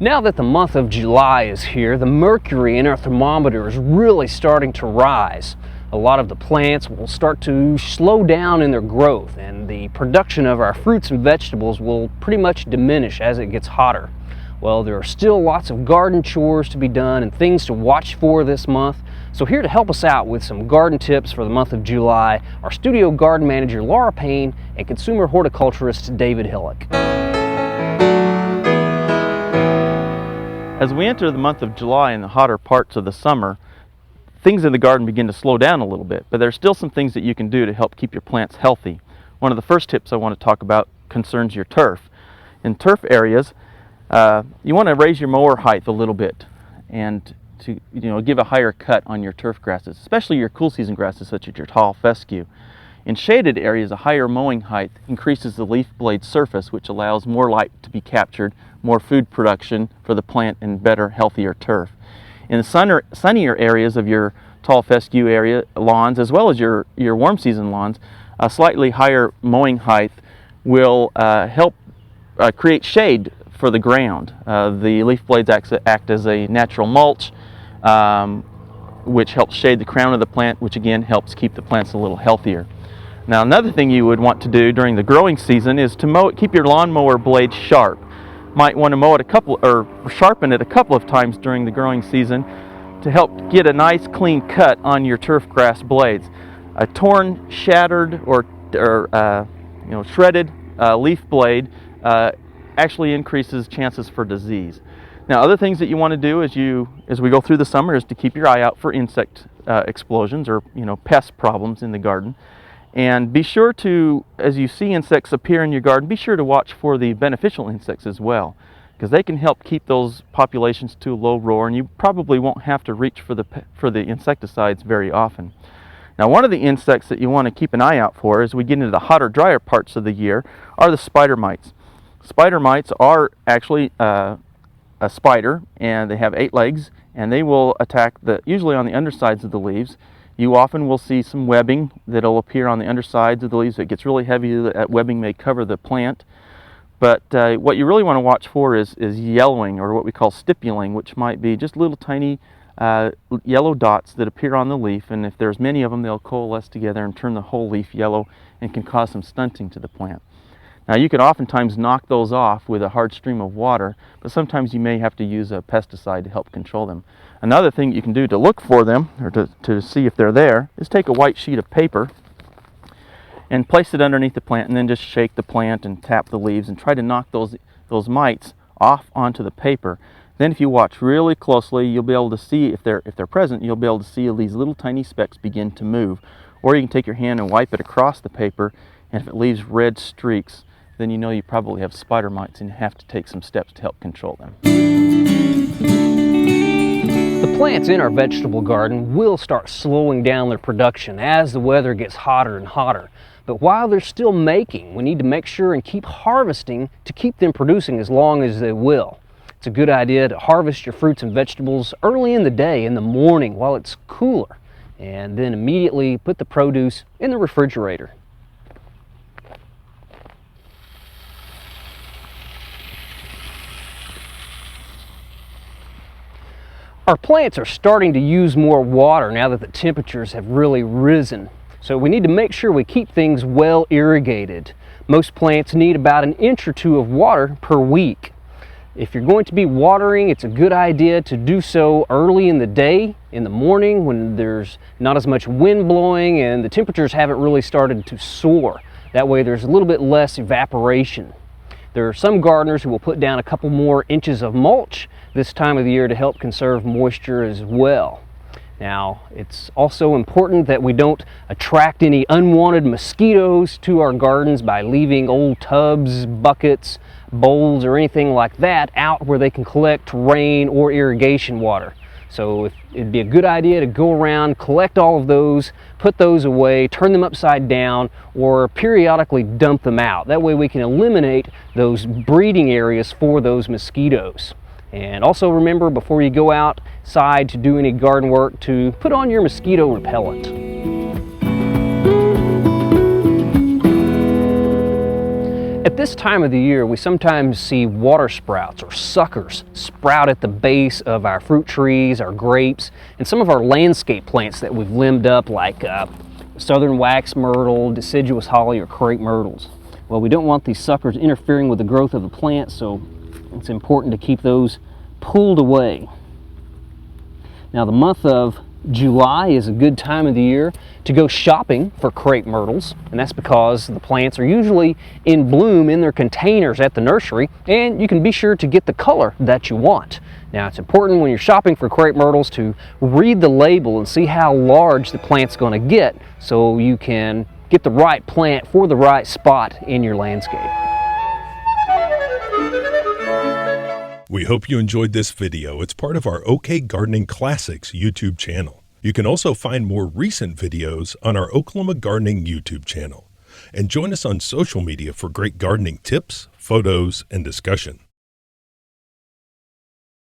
Now that the month of July is here, the mercury in our thermometer is really starting to rise. A lot of the plants will start to slow down in their growth, and the production of our fruits and vegetables will pretty much diminish as it gets hotter. Well, there are still lots of garden chores to be done and things to watch for this month. So here to help us out with some garden tips for the month of July, our studio garden manager Laura Payne and consumer horticulturist David Hillock. As we enter the month of July and the hotter parts of the summer, things in the garden begin to slow down a little bit, but there's still some things that you can do to help keep your plants healthy. One of the first tips I want to talk about concerns your turf. In turf areas, you want to raise your mower height a little bit and to give a higher cut on your turf grasses, especially your cool season grasses such as your tall fescue. In shaded areas, a higher mowing height increases the leaf blade surface, which allows more light to be captured, more food production for the plant, and better, healthier turf. In the sunnier areas of your tall fescue area lawns, as well as your warm season lawns, a slightly higher mowing height will help create shade for the ground. The leaf blades act as a natural mulch, which helps shade the crown of the plant, which again helps keep the plants a little healthier. Now, another thing you would want to do during the growing season is to keep your lawnmower blade sharp. Might want to mow it sharpen it a couple of times during the growing season to help get a nice clean cut on your turf grass blades. A torn, shattered, or shredded leaf blade actually increases chances for disease. Now, other things that you want to do as we go through the summer is to keep your eye out for insect explosions or pest problems in the garden. And be sure to, as you see insects appear in your garden, be sure to watch for the beneficial insects as well, because they can help keep those populations to a low roar, and you probably won't have to reach for the insecticides very often. Now, one of the insects that you want to keep an eye out for as we get into the hotter, drier parts of the year are the spider mites. Spider mites are actually a spider, and they have 8 legs, and they will attack usually on the undersides of the leaves. You often will see some webbing that'll appear on the undersides of the leaves. If it gets really heavy, that webbing may cover the plant. But what you really want to watch for is yellowing, or what we call stipuling, which might be just little tiny yellow dots that appear on the leaf. And if there's many of them, they'll coalesce together and turn the whole leaf yellow and can cause some stunting to the plant. Now, you can oftentimes knock those off with a hard stream of water, but sometimes you may have to use a pesticide to help control them. Another thing you can do to look for them, or to see if they're there, is take a white sheet of paper and place it underneath the plant, and then just shake the plant and tap the leaves and try to knock those mites off onto the paper. Then if you watch really closely, you'll be able to see, if they're present, you'll be able to see these little tiny specks begin to move. Or you can take your hand and wipe it across the paper, and if it leaves red streaks, then you know you probably have spider mites and you have to take some steps to help control them. The plants in our vegetable garden will start slowing down their production as the weather gets hotter and hotter. But while they're still making, we need to make sure and keep harvesting to keep them producing as long as they will. It's a good idea to harvest your fruits and vegetables early in the day, in the morning, while it's cooler, and then immediately put the produce in the refrigerator. Our plants are starting to use more water now that the temperatures have really risen. So we need to make sure we keep things well irrigated. Most plants need about 1 inch or 2 of water per week. If you're going to be watering, it's a good idea to do so early in the day, in the morning, when there's not as much wind blowing and the temperatures haven't really started to soar. That way there's a little bit less evaporation. There are some gardeners who will put down a couple more inches of mulch this time of the year to help conserve moisture as well. Now, it's also important that we don't attract any unwanted mosquitoes to our gardens by leaving old tubs, buckets, bowls, or anything like that out where they can collect rain or irrigation water. So it'd be a good idea to go around, collect all of those, put those away, turn them upside down, or periodically dump them out. That way we can eliminate those breeding areas for those mosquitoes. And also remember, before you go outside to do any garden work, to put on your mosquito repellent. At this time of the year, we sometimes see water sprouts or suckers sprout at the base of our fruit trees, our grapes, and some of our landscape plants that we've limbed up, like southern wax myrtle, deciduous holly, or crepe myrtles. Well, we don't want these suckers interfering with the growth of the plant, so it's important to keep those pulled away. Now, the month of July is a good time of the year to go shopping for crepe myrtles, and that's because the plants are usually in bloom in their containers at the nursery, and you can be sure to get the color that you want. Now, it's important when you're shopping for crepe myrtles to read the label and see how large the plant's going to get, so you can get the right plant for the right spot in your landscape. We hope you enjoyed this video. It's part of our OK Gardening Classics YouTube channel. You can also find more recent videos on our Oklahoma Gardening YouTube channel. And join us on social media for great gardening tips, photos, and discussion.